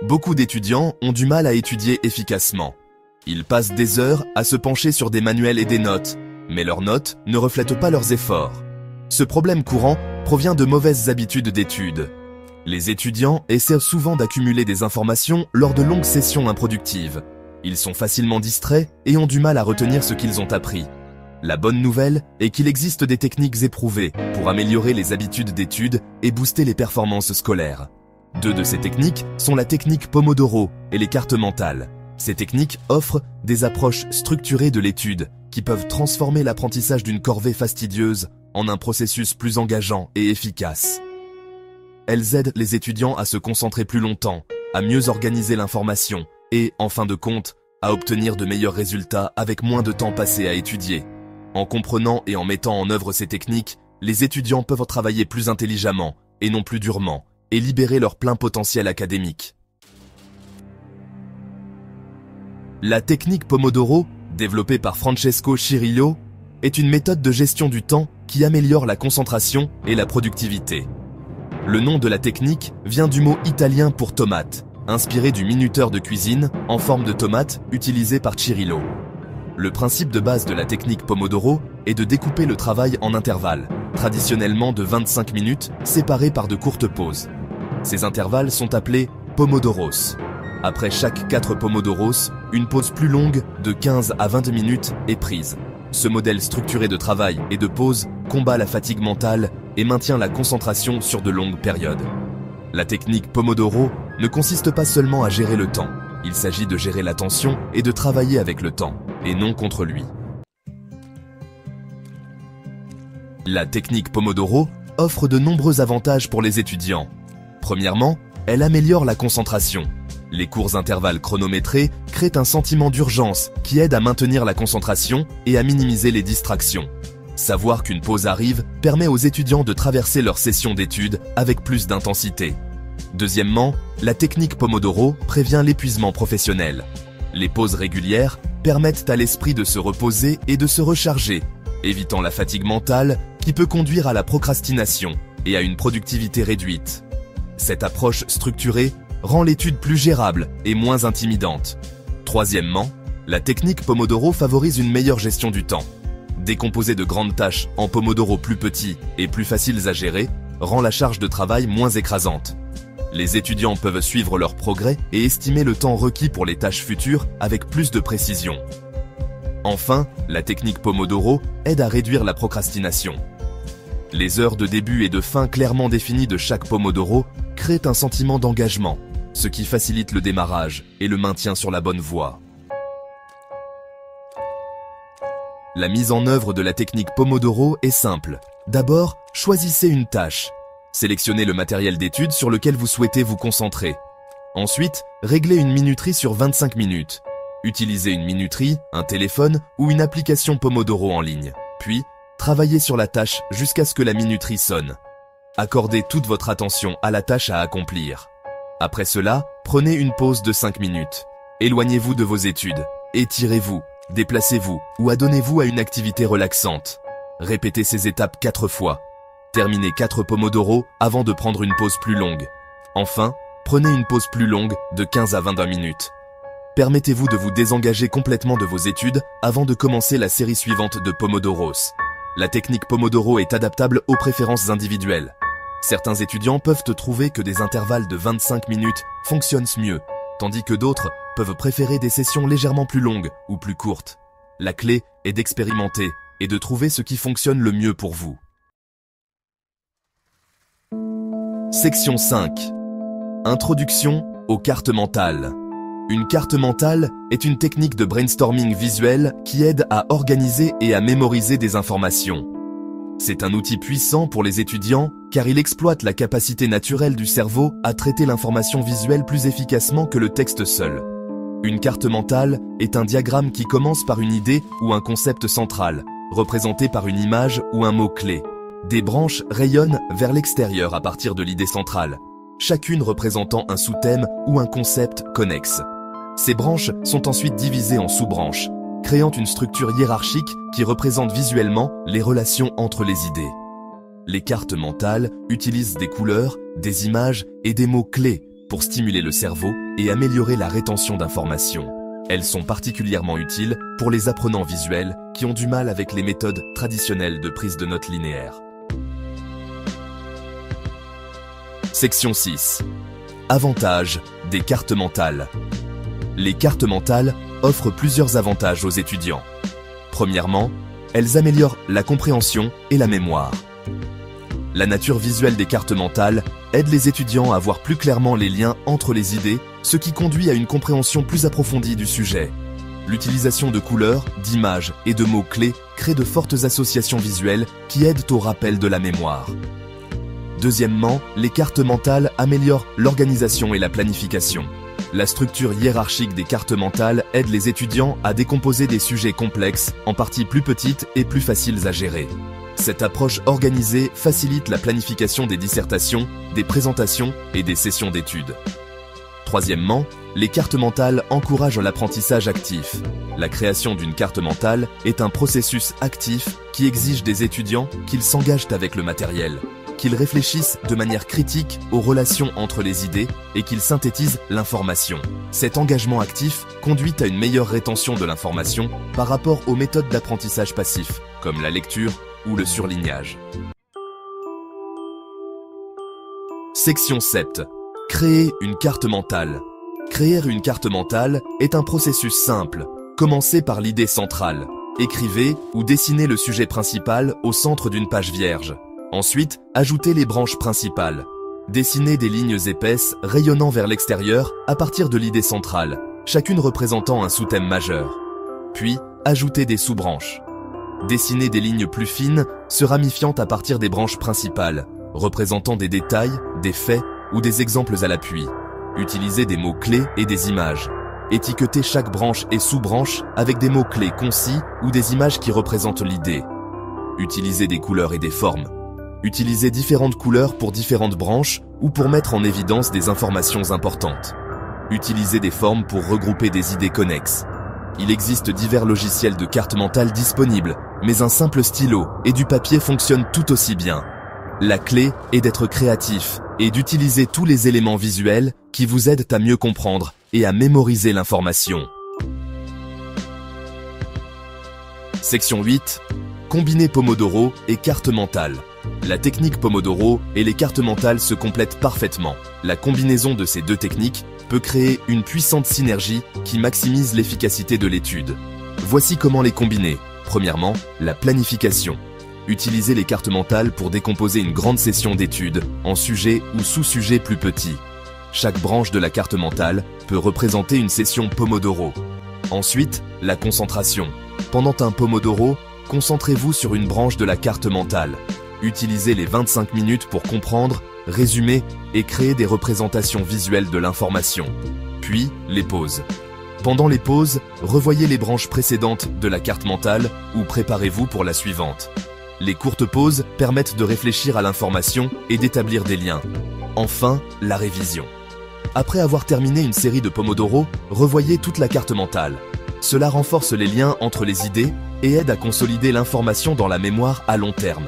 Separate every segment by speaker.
Speaker 1: Beaucoup d'étudiants ont du mal à étudier efficacement. Ils passent des heures à se pencher sur des manuels et des notes, mais leurs notes ne reflètent pas leurs efforts. Ce problème courant provient de mauvaises habitudes d'études. Les étudiants essaient souvent d'accumuler des informations lors de longues sessions improductives. Ils sont facilement distraits et ont du mal à retenir ce qu'ils ont appris. La bonne nouvelle est qu'il existe des techniques éprouvées pour améliorer les habitudes d'études et booster les performances scolaires. Deux de ces techniques sont la technique Pomodoro et les cartes mentales. Ces techniques offrent des approches structurées de l'étude qui peuvent transformer l'apprentissage d'une corvée fastidieuse en un processus plus engageant et efficace. Elles aident les étudiants à se concentrer plus longtemps, à mieux organiser l'information et, en fin de compte, à obtenir de meilleurs résultats avec moins de temps passé à étudier. En comprenant et en mettant en œuvre ces techniques, les étudiants peuvent travailler plus intelligemment et non plus durement, et libérer leur plein potentiel académique. La technique Pomodoro, développée par Francesco Cirillo, est une méthode de gestion du temps qui améliore la concentration et la productivité. Le nom de la technique vient du mot italien pour tomate, inspiré du minuteur de cuisine en forme de tomate utilisé par Cirillo. Le principe de base de la technique Pomodoro est de découper le travail en intervalles, traditionnellement de 25 minutes, séparés par de courtes pauses. Ces intervalles sont appelés Pomodoros. Après chaque 4 Pomodoros, une pause plus longue de 15 à 20 minutes est prise. Ce modèle structuré de travail et de pause combat la fatigue mentale et maintient la concentration sur de longues périodes. La technique Pomodoro ne consiste pas seulement à gérer le temps. Il s'agit de gérer l'attention et de travailler avec le temps, et non contre lui. La technique Pomodoro offre de nombreux avantages pour les étudiants. Premièrement, elle améliore la concentration. Les courts intervalles chronométrés créent un sentiment d'urgence qui aide à maintenir la concentration et à minimiser les distractions. Savoir qu'une pause arrive permet aux étudiants de traverser leur session d'études avec plus d'intensité. Deuxièmement, la technique Pomodoro prévient l'épuisement professionnel. Les pauses régulières permettent à l'esprit de se reposer et de se recharger, évitant la fatigue mentale qui peut conduire à la procrastination et à une productivité réduite. Cette approche structurée rend l'étude plus gérable et moins intimidante. Troisièmement, la technique Pomodoro favorise une meilleure gestion du temps. Décomposer de grandes tâches en Pomodoro plus petits et plus faciles à gérer rend la charge de travail moins écrasante. Les étudiants peuvent suivre leur progrès et estimer le temps requis pour les tâches futures avec plus de précision. Enfin, la technique Pomodoro aide à réduire la procrastination. Les heures de début et de fin clairement définies de chaque Pomodoro créent un sentiment d'engagement, ce qui facilite le démarrage et le maintien sur la bonne voie. La mise en œuvre de la technique Pomodoro est simple. D'abord, choisissez une tâche. Sélectionnez le matériel d'étude sur lequel vous souhaitez vous concentrer. Ensuite, réglez une minuterie sur 25 minutes. Utilisez une minuterie, un téléphone ou une application Pomodoro en ligne. Puis, travaillez sur la tâche jusqu'à ce que la minuterie sonne. Accordez toute votre attention à la tâche à accomplir. Après cela, prenez une pause de 5 minutes. Éloignez-vous de vos études. Étirez-vous, déplacez-vous ou adonnez-vous à une activité relaxante. Répétez ces étapes 4 fois. Terminez 4 Pomodoro avant de prendre une pause plus longue. Enfin, prenez une pause plus longue de 15 à 22 minutes. Permettez-vous de vous désengager complètement de vos études avant de commencer la série suivante de Pomodoros. La technique Pomodoro est adaptable aux préférences individuelles. Certains étudiants peuvent trouver que des intervalles de 25 minutes fonctionnent mieux, tandis que d'autres peuvent préférer des sessions légèrement plus longues ou plus courtes. La clé est d'expérimenter et de trouver ce qui fonctionne le mieux pour vous. Section 5. Introduction aux cartes mentales. Une carte mentale est une technique de brainstorming visuel qui aide à organiser et à mémoriser des informations. C'est un outil puissant pour les étudiants car il exploite la capacité naturelle du cerveau à traiter l'information visuelle plus efficacement que le texte seul. Une carte mentale est un diagramme qui commence par une idée ou un concept central, représenté par une image ou un mot-clé. Des branches rayonnent vers l'extérieur à partir de l'idée centrale, chacune représentant un sous-thème ou un concept connexe. Ces branches sont ensuite divisées en sous-branches, créant une structure hiérarchique qui représente visuellement les relations entre les idées. Les cartes mentales utilisent des couleurs, des images et des mots-clés pour stimuler le cerveau et améliorer la rétention d'informations. Elles sont particulièrement utiles pour les apprenants visuels qui ont du mal avec les méthodes traditionnelles de prise de notes linéaires. Section 6. Avantages des cartes mentales. Les cartes mentales offrent plusieurs avantages aux étudiants. Premièrement, elles améliorent la compréhension et la mémoire. La nature visuelle des cartes mentales aide les étudiants à voir plus clairement les liens entre les idées, ce qui conduit à une compréhension plus approfondie du sujet. L'utilisation de couleurs, d'images et de mots-clés crée de fortes associations visuelles qui aident au rappel de la mémoire. Deuxièmement, les cartes mentales améliorent l'organisation et la planification. La structure hiérarchique des cartes mentales aide les étudiants à décomposer des sujets complexes en parties plus petites et plus faciles à gérer. Cette approche organisée facilite la planification des dissertations, des présentations et des sessions d'études. Troisièmement, les cartes mentales encouragent l'apprentissage actif. La création d'une carte mentale est un processus actif qui exige des étudiants qu'ils s'engagent avec le matériel, qu'ils réfléchissent de manière critique aux relations entre les idées et qu'ils synthétisent l'information. Cet engagement actif conduit à une meilleure rétention de l'information par rapport aux méthodes d'apprentissage passif, comme la lecture ou le surlignage. Section 7. Créer une carte mentale. Créer une carte mentale est un processus simple. Commencez par l'idée centrale. Écrivez ou dessinez le sujet principal au centre d'une page vierge. Ensuite, ajoutez les branches principales. Dessinez des lignes épaisses rayonnant vers l'extérieur à partir de l'idée centrale, chacune représentant un sous-thème majeur. Puis, ajoutez des sous-branches. Dessinez des lignes plus fines, se ramifiant à partir des branches principales, représentant des détails, des faits ou des exemples à l'appui. Utilisez des mots-clés et des images. Étiquetez chaque branche et sous-branche avec des mots-clés concis ou des images qui représentent l'idée. Utilisez des couleurs et des formes. Utilisez différentes couleurs pour différentes branches ou pour mettre en évidence des informations importantes. Utilisez des formes pour regrouper des idées connexes. Il existe divers logiciels de cartes mentales disponibles, mais un simple stylo et du papier fonctionnent tout aussi bien. La clé est d'être créatif et d'utiliser tous les éléments visuels qui vous aident à mieux comprendre et à mémoriser l'information. Section 8. Combiner Pomodoro et carte mentale. La technique Pomodoro et les cartes mentales se complètent parfaitement. La combinaison de ces deux techniques peut créer une puissante synergie qui maximise l'efficacité de l'étude. Voici comment les combiner. Premièrement, la planification. Utilisez les cartes mentales pour décomposer une grande session d'études en sujets ou sous-sujets plus petits. Chaque branche de la carte mentale peut représenter une session Pomodoro. Ensuite, la concentration. Pendant un Pomodoro, concentrez-vous sur une branche de la carte mentale. Utilisez les 25 minutes pour comprendre, résumer et créer des représentations visuelles de l'information. Puis, les pauses. Pendant les pauses, revoyez les branches précédentes de la carte mentale ou préparez-vous pour la suivante. Les courtes pauses permettent de réfléchir à l'information et d'établir des liens. Enfin, la révision. Après avoir terminé une série de Pomodoro, revoyez toute la carte mentale. Cela renforce les liens entre les idées et aide à consolider l'information dans la mémoire à long terme.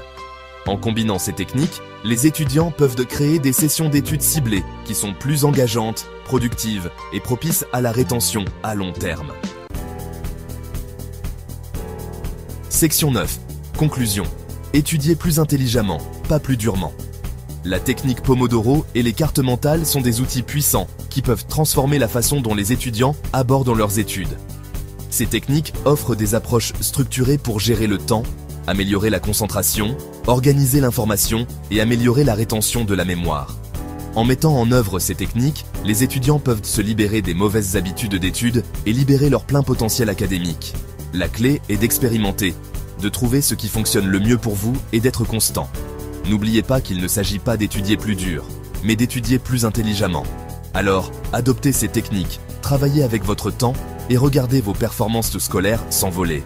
Speaker 1: En combinant ces techniques, les étudiants peuvent créer des sessions d'études ciblées qui sont plus engageantes, productives et propices à la rétention à long terme. Section 9. Conclusion. Étudier plus intelligemment, pas plus durement. La technique Pomodoro et les cartes mentales sont des outils puissants qui peuvent transformer la façon dont les étudiants abordent leurs études. Ces techniques offrent des approches structurées pour gérer le temps, améliorer la concentration, organiser l'information et améliorer la rétention de la mémoire. En mettant en œuvre ces techniques, les étudiants peuvent se libérer des mauvaises habitudes d'études et libérer leur plein potentiel académique. La clé est d'expérimenter, de trouver ce qui fonctionne le mieux pour vous et d'être constant. N'oubliez pas qu'il ne s'agit pas d'étudier plus dur, mais d'étudier plus intelligemment. Alors, adoptez ces techniques, travaillez avec votre temps et regardez vos performances scolaires s'envoler.